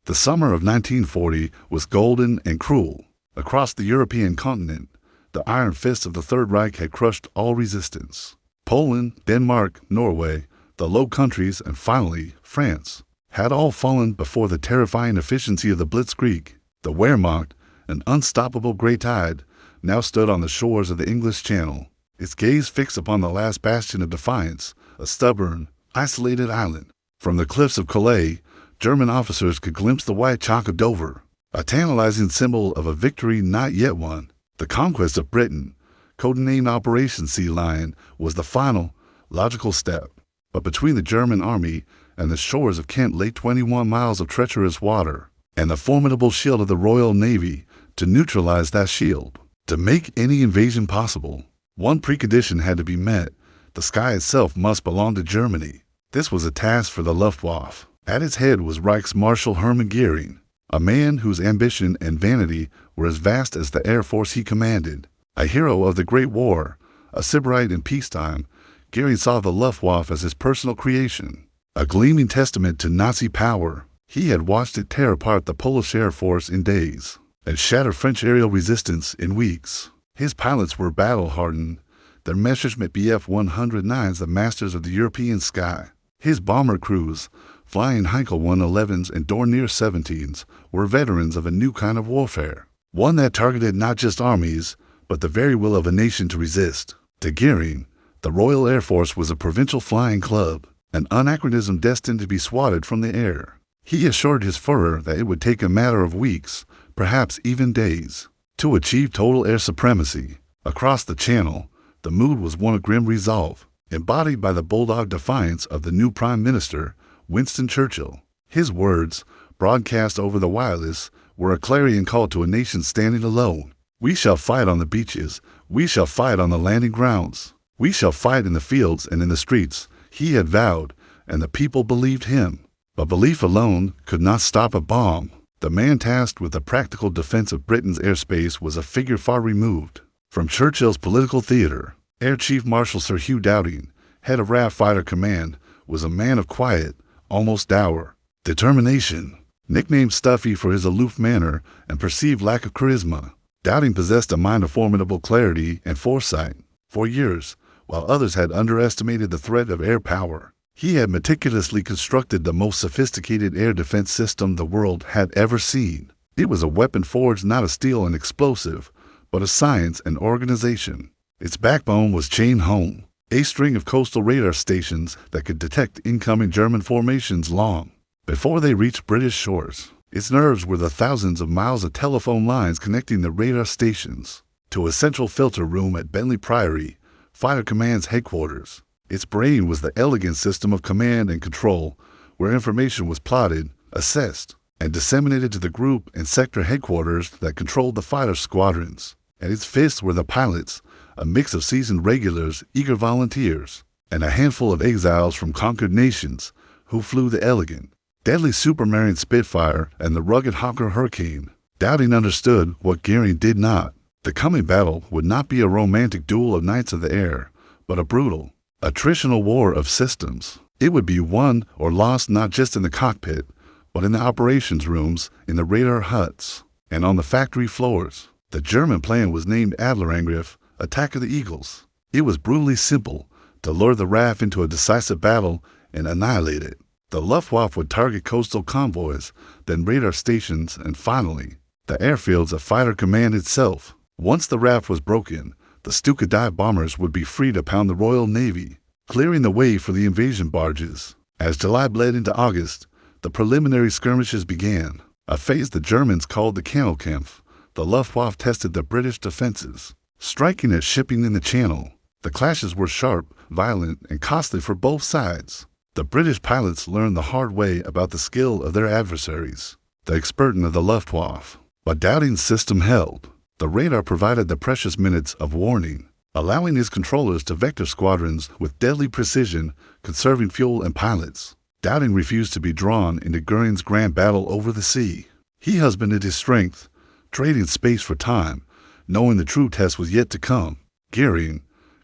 The summer of 1940 was golden and cruel. Across the European continent, the iron fist of the Third Reich had crushed all resistance. Poland, Denmark, Norway, the Low Countries, and finally, France, had all fallen before the terrifying efficiency of the Blitzkrieg. The Wehrmacht, an unstoppable grey tide, now stood on the shores of the English Channel, its gaze fixed upon the last bastion of defiance, a stubborn, isolated island. From the cliffs of Calais, German officers could glimpse the white chalk of Dover, a tantalizing symbol of a victory not yet won. The conquest of Britain, codenamed Operation Sea Lion, was the final, logical step. But between the German army and the shores of Kent lay 21 miles of treacherous water, and the formidable shield of the Royal Navy to neutralize that shield. To make any invasion possible, one precondition had to be met: the sky itself must belong to Germany. This was a task for the Luftwaffe. At its head was Reichsmarshal Hermann Göring, a man whose ambition and vanity were as vast as the air force he commanded. A hero of the Great War, a sybarite in peacetime, Göring saw the Luftwaffe as his personal creation, a gleaming testament to Nazi power. He had watched it tear apart the Polish Air Force in days and shatter French aerial resistance in weeks. His pilots were battle-hardened, their Messerschmitt Bf-109s the masters of the European sky. His bomber crews, flying Heinkel 111s and Dornier 17s, were veterans of a new kind of warfare, one that targeted not just armies, but the very will of a nation to resist. To Göring, the Royal Air Force was a provincial flying club, an anachronism destined to be swatted from the air. He assured his Führer that it would take a matter of weeks, perhaps even days, to achieve total air supremacy. Across the Channel, the mood was one of grim resolve, embodied by the bulldog defiance of the new Prime Minister, Winston Churchill. His words, broadcast over the wireless, were a clarion call to a nation standing alone. "We shall fight on the beaches. We shall fight on the landing grounds. We shall fight in the fields and in the streets," he had vowed, and the people believed him. But belief alone could not stop a bomb. The man tasked with the practical defense of Britain's airspace was a figure far removed from Churchill's political theater. Air Chief Marshal Sir Hugh Dowding, head of RAF Fighter Command, was a man of quiet, almost dour determination. Nicknamed Stuffy for his aloof manner and perceived lack of charisma, Dowding possessed a mind of formidable clarity and foresight. For years, while others had underestimated the threat of air power, he had meticulously constructed the most sophisticated air defense system the world had ever seen. It was a weapon forged not of steel and explosive, but of science and organization. Its backbone was chained home, a string of coastal radar stations that could detect incoming German formations long before they reached British shores. Its nerves were the thousands of miles of telephone lines connecting the radar stations to a central filter room at Bentley Priory, Fighter Command's headquarters. Its brain was the elegant system of command and control, where information was plotted, assessed, and disseminated to the group and sector headquarters that controlled the fighter squadrons. At its fists were the pilots, a mix of seasoned regulars, eager volunteers, and a handful of exiles from conquered nations who flew the elegant, deadly Supermarine Spitfire and the rugged Hawker Hurricane. Dowding understood what Göring did not. The coming battle would not be a romantic duel of knights of the air, but a brutal, attritional war of systems. It would be won or lost not just in the cockpit, but in the operations rooms, in the radar huts, and on the factory floors. The German plan was named Adlerangriff, Attack of the Eagles. It was brutally simple: to lure the RAF into a decisive battle and annihilate it. The Luftwaffe would target coastal convoys, then radar stations, and finally, the airfields of Fighter Command itself. Once the RAF was broken, the Stuka dive bombers would be free to pound the Royal Navy, clearing the way for the invasion barges. As July bled into August, the preliminary skirmishes began, a phase the Germans called the Kanalkampf. The Luftwaffe tested the British defenses, striking at shipping in the Channel. The clashes were sharp, violent, and costly for both sides. The British pilots learned the hard way about the skill of their adversaries, the expertise of the Luftwaffe. But Dowding's system held. The radar provided the precious minutes of warning, allowing his controllers to vector squadrons with deadly precision, conserving fuel and pilots. Dowding refused to be drawn into Göring's grand battle over the sea. He husbanded his strength, trading space for time, knowing the true test was yet to come. Göring,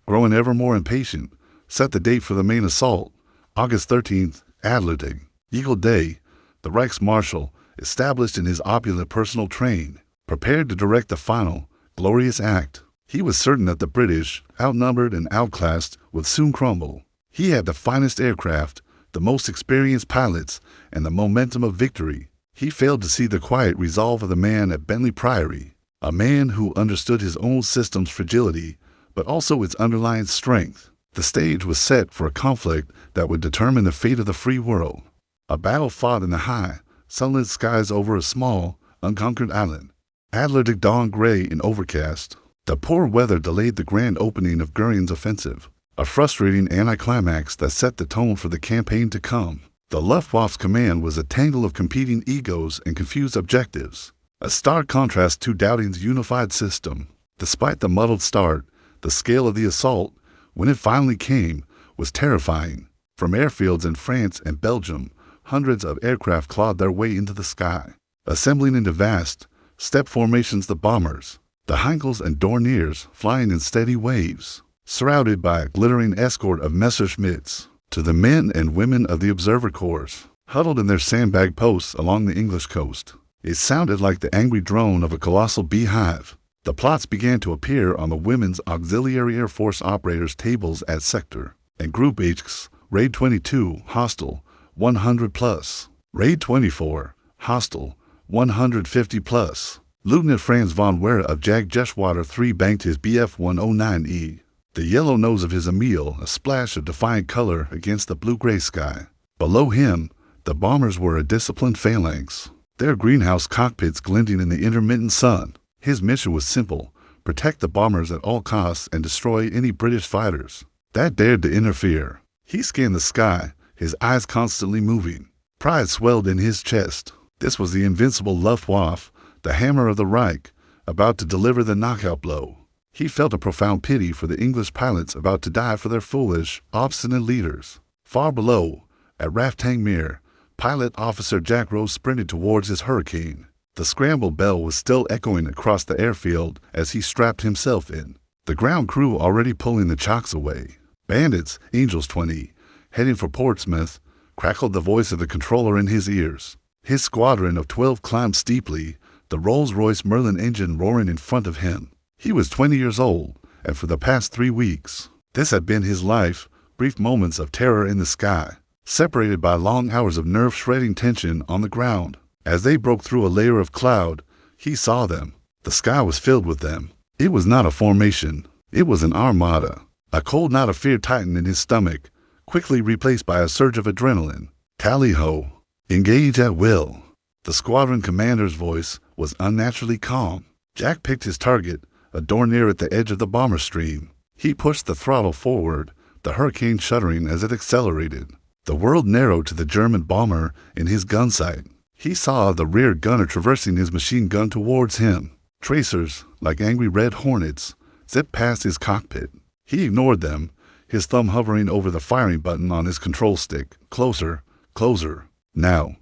growing ever more impatient, set the date for the main assault, August 13th, Adlerangriff, Eagle Day. The Reichsmarshal, established in his opulent personal train, prepared to direct the final, glorious act. He was certain that the British, outnumbered and outclassed, would soon crumble. He had the finest aircraft, the most experienced pilots, and the momentum of victory. He failed to see the quiet resolve of the man at Bentley Priory, a man who understood his own system's fragility, but also its underlying strength. The stage was set for a conflict that would determine the fate of the free world. A battle fought in the high, sunlit skies over a small, unconquered island. Adlerangriff dawned gray and overcast. The poor weather delayed the grand opening of Göring's offensive, a frustrating anticlimax that set the tone for the campaign to come. The Luftwaffe's command was a tangle of competing egos and confused objectives, a stark contrast to Dowding's unified system. Despite the muddled start, the scale of the assault, when it finally came, was terrifying. From airfields in France and Belgium, hundreds of aircraft clawed their way into the sky, assembling into vast, step formations the bombers, the Heinkels and Dorniers flying in steady waves, surrounded by a glittering escort of Messerschmitts. To the men and women of the observer corps, huddled in their sandbag posts along the English coast, it sounded like the angry drone of a colossal beehive. The plots began to appear on the Women's Auxiliary Air Force operators' tables at Sector and Group H's, Raid 22, hostile, 100 plus. Raid 24, hostile, 150 plus. Lieutenant Franz von Wera of Jagdgeschwader 3 banked his Bf-109E, the yellow nose of his Emil a splash of defiant color against the blue-gray sky. Below him, the bombers were a disciplined phalanx, their greenhouse cockpits glinting in the intermittent sun. His mission was simple: protect the bombers at all costs and destroy any British fighters that dared to interfere. He scanned the sky, his eyes constantly moving. Pride swelled in his chest. This was the invincible Luftwaffe, the hammer of the Reich, about to deliver the knockout blow. He felt a profound pity for the English pilots about to die for their foolish, obstinate leaders. Far below, at RAF Tangmere, pilot officer Jack Rose sprinted towards his Hurricane. The scramble bell was still echoing across the airfield as he strapped himself in. The ground crew already pulling the chocks away. Bandits, Angels 20, heading for Portsmouth, crackled the voice of the controller in his ears. His squadron of 12 climbed steeply, the Rolls-Royce Merlin engine roaring in front of him. He was 20 years old, and for the past 3 weeks, this had been his life, brief moments of terror in the sky, separated by long hours of nerve-shredding tension on the ground. As they broke through a layer of cloud, he saw them. The sky was filled with them. It was not a formation. It was an armada. A cold knot of fear tightened in his stomach, quickly replaced by a surge of adrenaline. Tally-ho! Engage at will. The squadron commander's voice was unnaturally calm. Jack picked his target, a Dornier at the edge of the bomber stream. He pushed the throttle forward, the Hurricane shuddering as it accelerated. The world narrowed to the German bomber in his gun sight. He saw the rear gunner traversing his machine gun towards him. Tracers, like angry red hornets, zipped past his cockpit. He ignored them, his thumb hovering over the firing button on his control stick. Closer, closer. Now.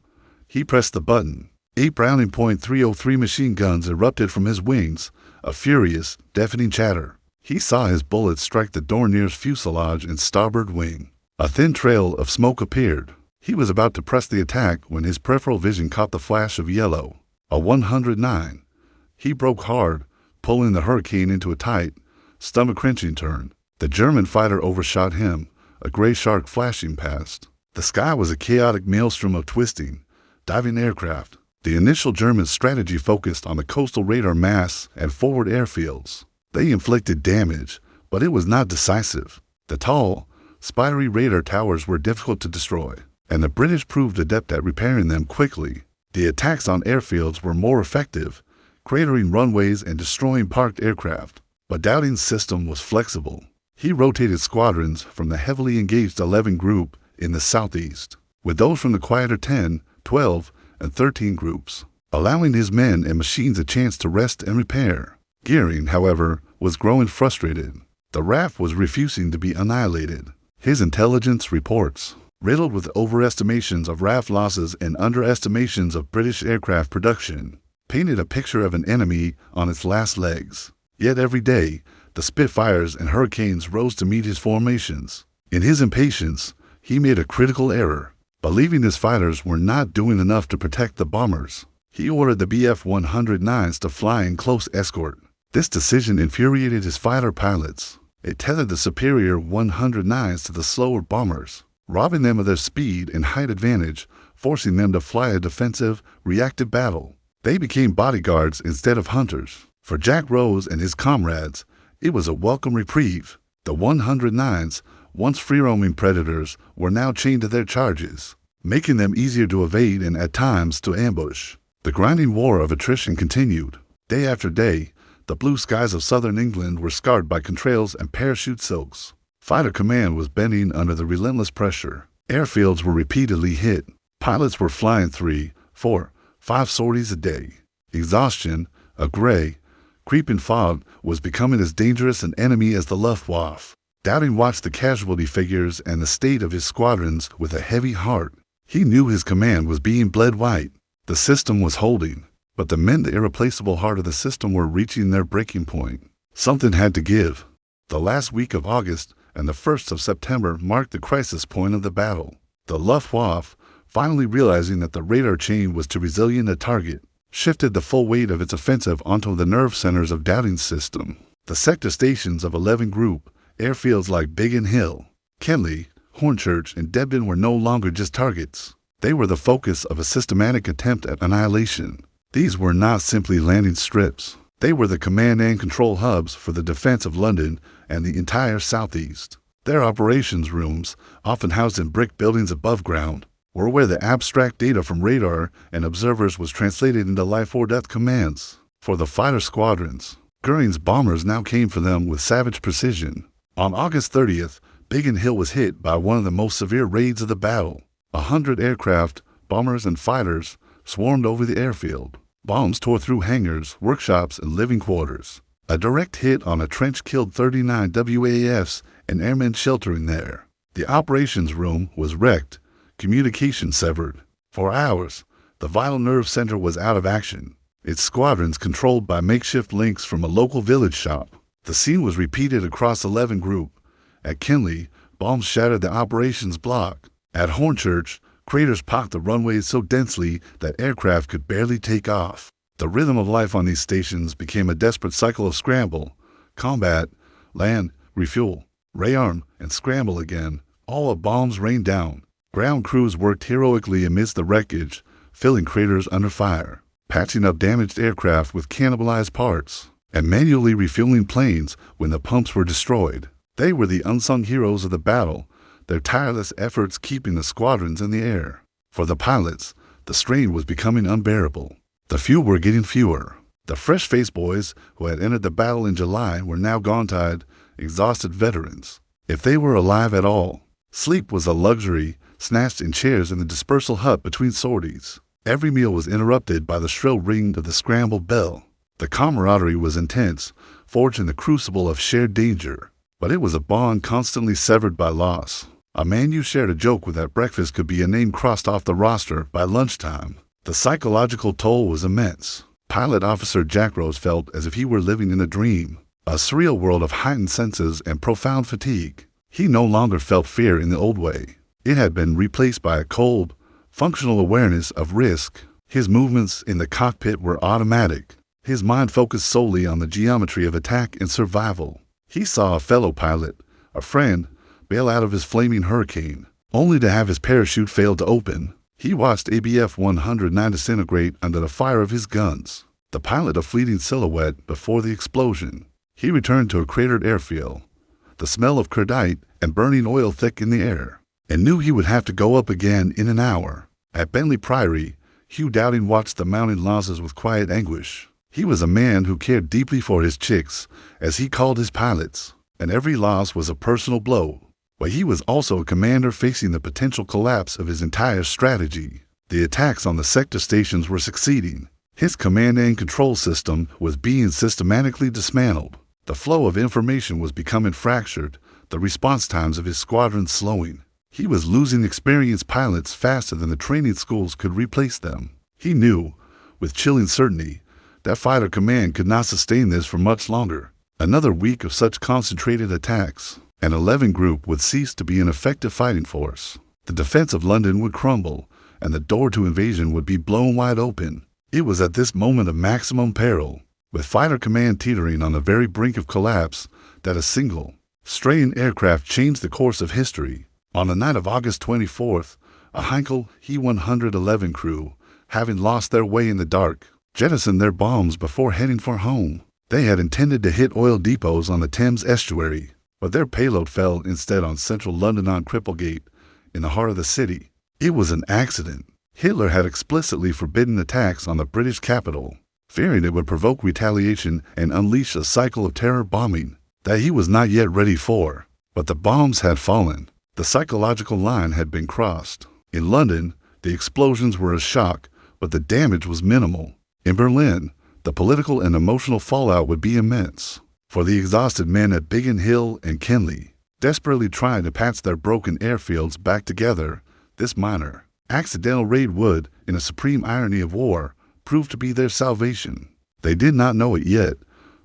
He pressed the button. 8 Browning .303 machine guns erupted from his wings, a furious, deafening chatter. He saw his bullets strike the Dornier's fuselage and starboard wing. A thin trail of smoke appeared. He was about to press the attack when his peripheral vision caught the flash of yellow. A 109. He broke hard, pulling the Hurricane into a tight, stomach-wrenching turn. The German fighter overshot him, a gray shark flashing past. The sky was a chaotic maelstrom of twisting, diving aircraft. The initial German strategy focused on the coastal radar masts and forward airfields. They inflicted damage, but it was not decisive. The tall, spidery radar towers were difficult to destroy, and the British proved adept at repairing them quickly. The attacks on airfields were more effective, cratering runways and destroying parked aircraft. But Dowding's system was flexible. He rotated squadrons from the heavily engaged 11 group in the southeast, with those from the quieter 10, 12, and 13 groups, allowing his men and machines a chance to rest and repair. Göring, however, was growing frustrated. The RAF was refusing to be annihilated. His intelligence reports, riddled with overestimations of RAF losses and underestimations of British aircraft production, painted a picture of an enemy on its last legs. Yet every day, the Spitfires and Hurricanes rose to meet his formations. In his impatience, he made a critical error, believing his fighters were not doing enough to protect the bombers. He ordered the Bf-109s to fly in close escort. This decision infuriated his fighter pilots. It tethered the superior 109s to the slower bombers, robbing them of their speed and height advantage, forcing them to fly a defensive, reactive battle. They became bodyguards instead of hunters. For Jack Rose and his comrades, it was a welcome reprieve. The 109s, once free-roaming predators, were now chained to their charges, making them easier to evade and at times to ambush. The grinding war of attrition continued. Day after day, the blue skies of southern England were scarred by contrails and parachute soaks. Fighter Command was bending under the relentless pressure. Airfields were repeatedly hit. Pilots were flying 3, 4, 5 sorties a day. Exhaustion, a gray, creeping fog, was becoming as dangerous an enemy as the Luftwaffe. Dowding watched the casualty figures and the state of his squadrons with a heavy heart. He knew his command was being bled white. The system was holding, but the men, the irreplaceable heart of the system, were reaching their breaking point. Something had to give. The last week of August and the 1st of September marked the crisis point of the battle. The Luftwaffe, finally realizing that the radar chain was too resilient a target, shifted the full weight of its offensive onto the nerve centers of Dowding's system. The sector stations of 11 Group, airfields like Biggin Hill, Kenley, Hornchurch, and Debden were no longer just targets. They were the focus of a systematic attempt at annihilation. These were not simply landing strips. They were the command and control hubs for the defense of London and the entire southeast. Their operations rooms, often housed in brick buildings above ground, were where the abstract data from radar and observers was translated into life-or-death commands. For the fighter squadrons, Goering's bombers now came for them with savage precision. On August 30th, Biggin Hill was hit by one of the most severe raids of the battle. 100 aircraft, bombers, and fighters swarmed over the airfield. Bombs tore through hangars, workshops, and living quarters. A direct hit on a trench killed 39 WAFs and airmen sheltering there. The operations room was wrecked, communication severed. For hours, the vital nerve center was out of action, its squadrons controlled by makeshift links from a local village shop. The scene was repeated across 11 Group. At Kenley, bombs shattered the operations block. At Hornchurch, craters pocked the runways so densely that aircraft could barely take off. The rhythm of life on these stations became a desperate cycle of scramble, combat, land, refuel, rearm, and scramble again. All of bombs rained down. Ground crews worked heroically amidst the wreckage, filling craters under fire, patching up damaged aircraft with cannibalized parts, and manually refueling planes when the pumps were destroyed. They were the unsung heroes of the battle, their tireless efforts keeping the squadrons in the air. For the pilots, the strain was becoming unbearable. The few were getting fewer. The fresh-faced boys who had entered the battle in July were now gaunt-eyed, exhausted veterans. If they were alive at all, sleep was a luxury, snatched in chairs in the dispersal hut between sorties. Every meal was interrupted by the shrill ring of the scramble bell. The camaraderie was intense, forged in the crucible of shared danger. But it was a bond constantly severed by loss. A man you shared a joke with at breakfast could be a name crossed off the roster by lunchtime. The psychological toll was immense. Pilot Officer Jack Rose felt as if he were living in a dream, a surreal world of heightened senses and profound fatigue. He no longer felt fear in the old way. It had been replaced by a cold, functional awareness of risk. His movements in the cockpit were automatic. His mind focused solely on the geometry of attack and survival. He saw a fellow pilot, a friend, bail out of his flaming hurricane, only to have his parachute fail to open. He watched ABF-109 disintegrate under the fire of his guns, the pilot a fleeting silhouette before the explosion. He returned to a cratered airfield, the smell of cordite and burning oil thick in the air, and knew he would have to go up again in an hour. At Bentley Priory, Hugh Dowding watched the mounting losses with quiet anguish. He was a man who cared deeply for his chicks, as he called his pilots, and every loss was a personal blow. But he was also a commander facing the potential collapse of his entire strategy. The attacks on the sector stations were succeeding. His command and control system was being systematically dismantled. The flow of information was becoming fractured, the response times of his squadron slowing. He was losing experienced pilots faster than the training schools could replace them. He knew, with chilling certainty, that Fighter Command could not sustain this for much longer. Another week of such concentrated attacks, and 11 Group would cease to be an effective fighting force. The defense of London would crumble, and the door to invasion would be blown wide open. It was at this moment of maximum peril, with Fighter Command teetering on the very brink of collapse, that a single, straying aircraft changed the course of history. On the night of August 24th, a Heinkel He-111 crew, having lost their way in the dark, jettisoned their bombs before heading for home. They had intended to hit oil depots on the Thames estuary, but their payload fell instead on central London on Cripplegate, in the heart of the city. It was an accident. Hitler had explicitly forbidden attacks on the British capital, fearing it would provoke retaliation and unleash a cycle of terror bombing that he was not yet ready for. But the bombs had fallen. The psychological line had been crossed. In London, the explosions were a shock, but the damage was minimal. In Berlin, the political and emotional fallout would be immense. For the exhausted men at Biggin Hill and Kenley, desperately trying to patch their broken airfields back together, this minor, accidental raid would, in a supreme irony of war, prove to be their salvation. They did not know it yet,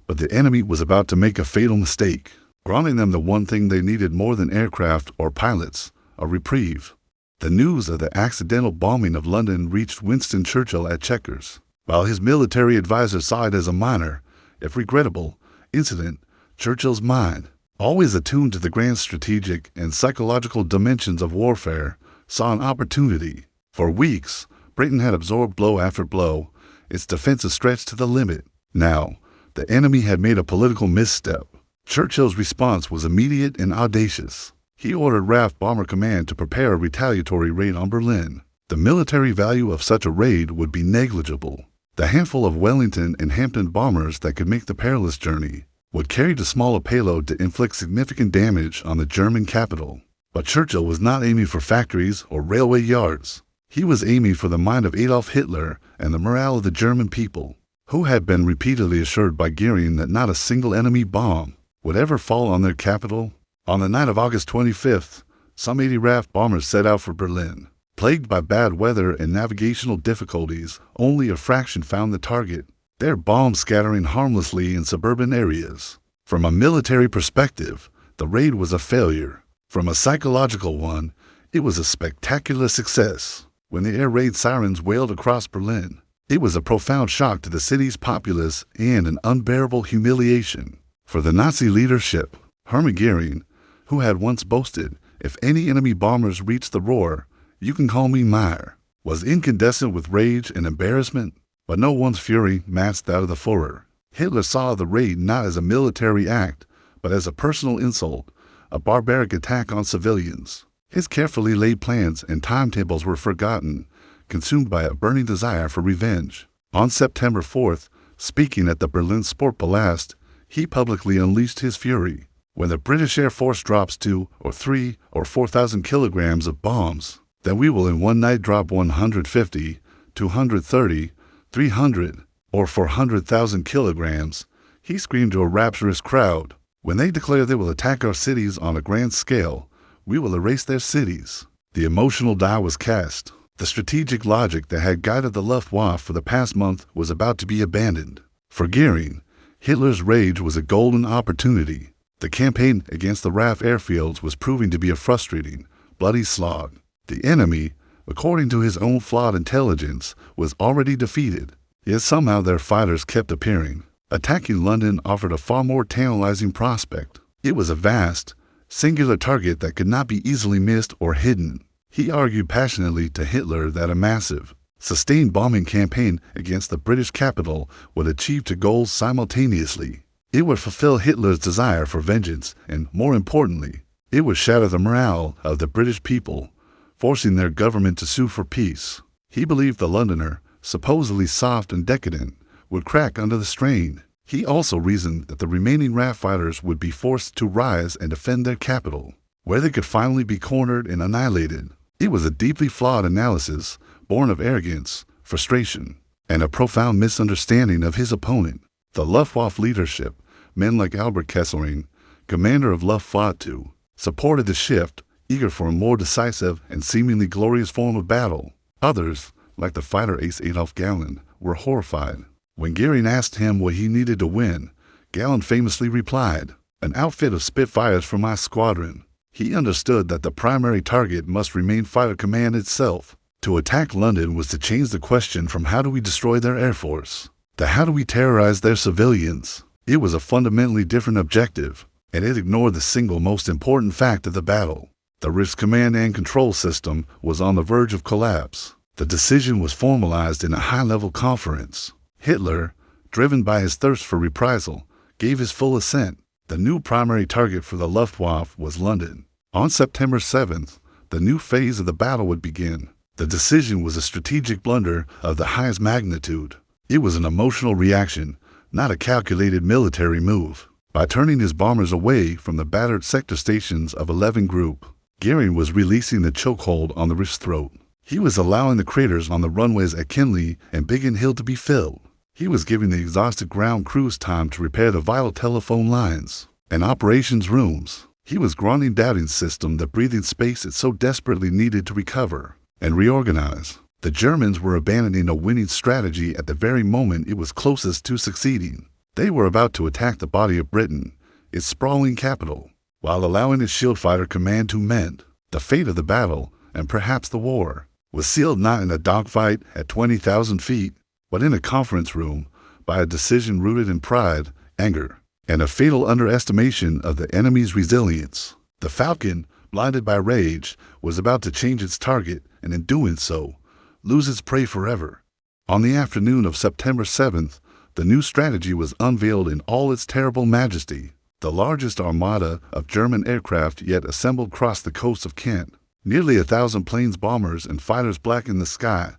but the enemy was about to make a fatal mistake, granting them the one thing they needed more than aircraft or pilots, a reprieve. The news of the accidental bombing of London reached Winston Churchill at Chequers. While his military advisor saw it as a minor, if regrettable, incident, Churchill's mind, always attuned to the grand strategic and psychological dimensions of warfare, saw an opportunity. For weeks, Britain had absorbed blow after blow, its defenses stretched to the limit. Now, the enemy had made a political misstep. Churchill's response was immediate and audacious. He ordered RAF Bomber Command to prepare a retaliatory raid on Berlin. The military value of such a raid would be negligible. The handful of Wellington and Hampton bombers that could make the perilous journey would carry too small a payload to inflict significant damage on the German capital. But Churchill was not aiming for factories or railway yards. He was aiming for the mind of Adolf Hitler and the morale of the German people, who had been repeatedly assured by Goering that not a single enemy bomb would ever fall on their capital. On the night of August 25th, some 80 RAF bombers set out for Berlin. Plagued by bad weather and navigational difficulties, only a fraction found the target, their bombs scattering harmlessly in suburban areas. From a military perspective, the raid was a failure. From a psychological one, it was a spectacular success. When the air raid sirens wailed across Berlin, it was a profound shock to the city's populace and an unbearable humiliation for the Nazi leadership. Hermann Goering, who had once boasted, "If any enemy bombers reach the Ruhr, you can call me Meyer," was incandescent with rage and embarrassment, but no one's fury matched that of the Führer. Hitler saw the raid not as a military act, but as a personal insult, a barbaric attack on civilians. His carefully laid plans and timetables were forgotten, consumed by a burning desire for revenge. On September 4th, speaking at the Berlin Sportpalast, he publicly unleashed his fury. When the British Air Force drops 2 or 3 or 4,000 kilograms of bombs, then we will in one night drop 150, 230, 300, or 400,000 kilograms, he screamed to a rapturous crowd. When they declare they will attack our cities on a grand scale, we will erase their cities. The emotional die was cast. The strategic logic that had guided the Luftwaffe for the past month was about to be abandoned. For Goering, Hitler's rage was a golden opportunity. The campaign against the RAF airfields was proving to be a frustrating, bloody slog. The enemy, according to his own flawed intelligence, was already defeated, yet somehow their fighters kept appearing. Attacking London offered a far more tantalizing prospect. It was a vast, singular target that could not be easily missed or hidden. He argued passionately to Hitler that a massive, sustained bombing campaign against the British capital would achieve two goals simultaneously. It would fulfill Hitler's desire for vengeance and, more importantly, it would shatter the morale of the British people, forcing their government to sue for peace. He believed the Londoner, supposedly soft and decadent, would crack under the strain. He also reasoned that the remaining RAF fighters would be forced to rise and defend their capital, where they could finally be cornered and annihilated. It was a deeply flawed analysis, born of arrogance, frustration, and a profound misunderstanding of his opponent. The Luftwaffe leadership, men like Albert Kesselring, commander of Luftwaffe 2, supported the shift, eager for a more decisive and seemingly glorious form of battle. Others, like the fighter ace Adolf Galland, were horrified. When Goering asked him what he needed to win, Galland famously replied, "An outfit of Spitfires for my squadron." He understood that the primary target must remain Fighter Command itself. To attack London was to change the question from how do we destroy their air force to how do we terrorize their civilians. It was a fundamentally different objective, and it ignored the single most important fact of the battle. The RAF's command and control system was on the verge of collapse. The decision was formalized in a high-level conference. Hitler, driven by his thirst for reprisal, gave his full assent. The new primary target for the Luftwaffe was London. On September 7th, the new phase of the battle would begin. The decision was a strategic blunder of the highest magnitude. It was an emotional reaction, not a calculated military move. By turning his bombers away from the battered sector stations of 11 Group, Goering was releasing the chokehold on the RAF's throat. He was allowing the craters on the runways at Kinley and Biggin Hill to be filled. He was giving the exhausted ground crews time to repair the vital telephone lines and operations rooms. He was granting Dowding's system the breathing space it so desperately needed to recover and reorganize. The Germans were abandoning a winning strategy at the very moment it was closest to succeeding. They were about to attack the body of Britain, its sprawling capital, while allowing its Shield Fighter Command to mend. The fate of the battle, and perhaps the war, was sealed not in a dogfight at 20,000 feet, but in a conference room by a decision rooted in pride, anger, and a fatal underestimation of the enemy's resilience. The Falcon, blinded by rage, was about to change its target, and in doing so, lose its prey forever. On the afternoon of September 7th, the new strategy was unveiled in all its terrible majesty. The largest armada of German aircraft yet assembled across the coast of Kent. Nearly 1,000 planes, bombers, and fighters blackened the sky,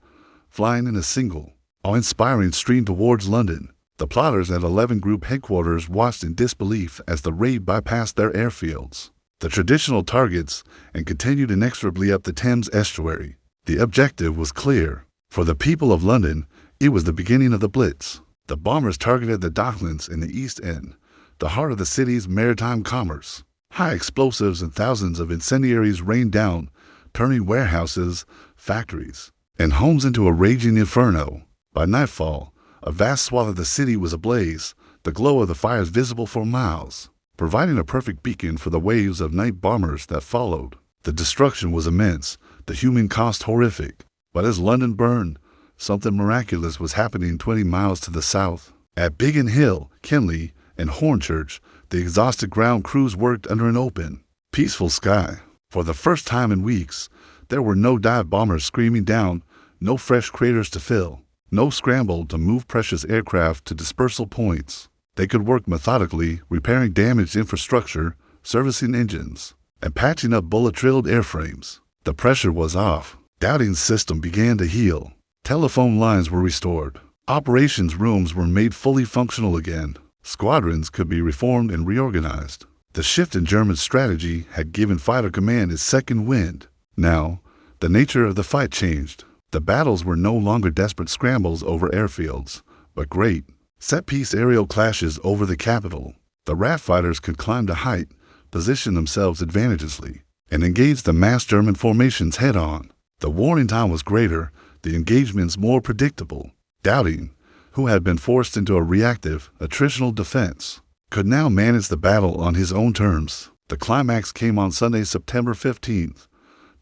flying in a single, awe-inspiring stream towards London. The plotters at 11 Group headquarters watched in disbelief as the raid bypassed their airfields, the traditional targets, and continued inexorably up the Thames estuary. The objective was clear. For the people of London, it was the beginning of the Blitz. The bombers targeted the Docklands in the East End, the heart of the city's maritime commerce. High explosives and thousands of incendiaries rained down, turning warehouses, factories, and homes into a raging inferno. By nightfall, a vast swath of the city was ablaze, the glow of the fires visible for miles, providing a perfect beacon for the waves of night bombers that followed. The destruction was immense, the human cost horrific. But as London burned, something miraculous was happening 20 miles to the south. At Biggin Hill, Kinley, and Hornchurch, the exhausted ground crews worked under an open, peaceful sky. For the first time in weeks, there were no dive bombers screaming down, no fresh craters to fill, no scramble to move precious aircraft to dispersal points. They could work methodically, repairing damaged infrastructure, servicing engines, and patching up bullet-drilled airframes. The pressure was off. Dowding's system began to heal. Telephone lines were restored. Operations rooms were made fully functional again. Squadrons could be reformed and reorganized. The shift in German strategy had given Fighter Command its second wind. Now, the nature of the fight changed. The battles were no longer desperate scrambles over airfields, but great, set-piece aerial clashes over the capital. The RAF fighters could climb to height, position themselves advantageously, and engage the massed German formations head-on. The warning time was greater, the engagements more predictable. Dowding, who had been forced into a reactive, attritional defense, could now manage the battle on his own terms. The climax came on Sunday, September 15th.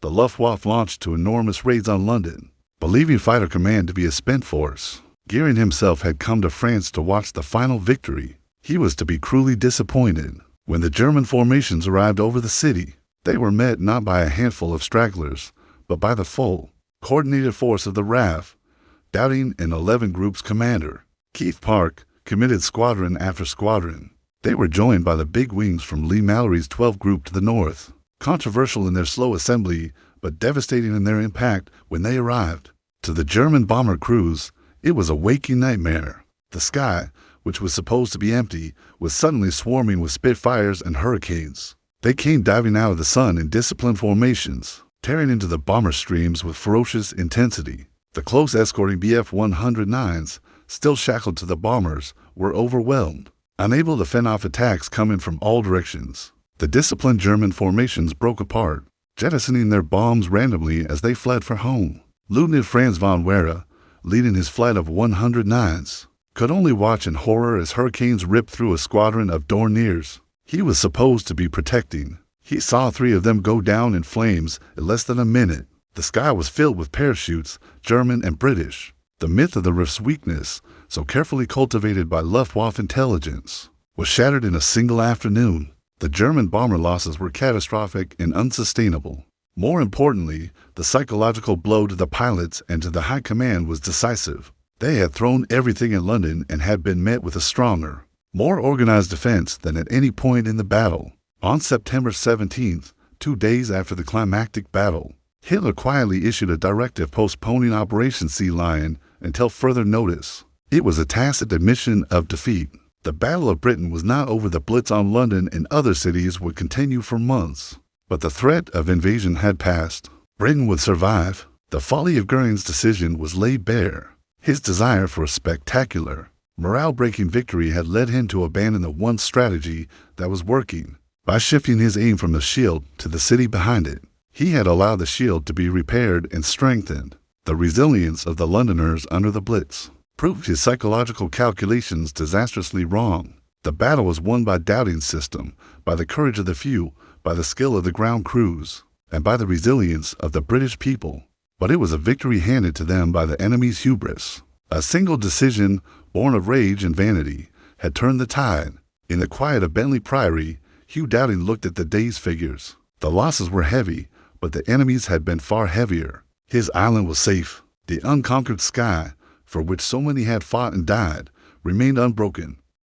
The Luftwaffe launched two enormous raids on London. Believing Fighter Command to be a spent force, Goering himself had come to France to watch the final victory. He was to be cruelly disappointed. When the German formations arrived over the city, they were met not by a handful of stragglers, but by the full, coordinated force of the RAF, Dowding and 11 Group's commander, Keith Park, committed squadron after squadron. They were joined by the big wings from Lee Mallory's 12 Group to the north, controversial in their slow assembly, but devastating in their impact when they arrived. To the German bomber crews, it was a waking nightmare. The sky, which was supposed to be empty, was suddenly swarming with Spitfires and Hurricanes. They came diving out of the sun in disciplined formations, tearing into the bomber streams with ferocious intensity. The close escorting Bf-109s, still shackled to the bombers, were overwhelmed, unable to fend off attacks coming from all directions. The disciplined German formations broke apart, jettisoning their bombs randomly as they fled for home. Lieutenant Franz von Wehre, leading his flight of 109s, could only watch in horror as Hurricanes ripped through a squadron of Dorniers he was supposed to be protecting. He saw 3 of them go down in flames in less than a minute. The sky was filled with parachutes, German and British. The myth of the RAF's weakness, so carefully cultivated by Luftwaffe intelligence, was shattered in a single afternoon. The German bomber losses were catastrophic and unsustainable. More importantly, the psychological blow to the pilots and to the high command was decisive. They had thrown everything in London and had been met with a stronger, more organized defense than at any point in the battle. On September 17th, 2 days after the climactic battle, Hitler quietly issued a directive postponing Operation Sea Lion until further notice. It was a tacit admission of defeat. The Battle of Britain was not over. The blitz on London and other cities would continue for months. But the threat of invasion had passed. Britain would survive. The folly of Goering's decision was laid bare. His desire for a spectacular, morale-breaking victory had led him to abandon the one strategy that was working. By shifting his aim from the shield to the city behind it, he had allowed the shield to be repaired and strengthened. The resilience of the Londoners under the Blitz proved his psychological calculations disastrously wrong. The battle was won by doubting system, by the courage of the few, by the skill of the ground crews, and by the resilience of the British people. But it was a victory handed to them by the enemy's hubris. A single decision, born of rage and vanity, had turned the tide. In the quiet of Bentley Priory, Hugh Dowding looked at the day's figures. The losses were heavy, but the enemy's had been far heavier. His island was safe. The unconquered sky, for which so many had fought and died, remained unbroken.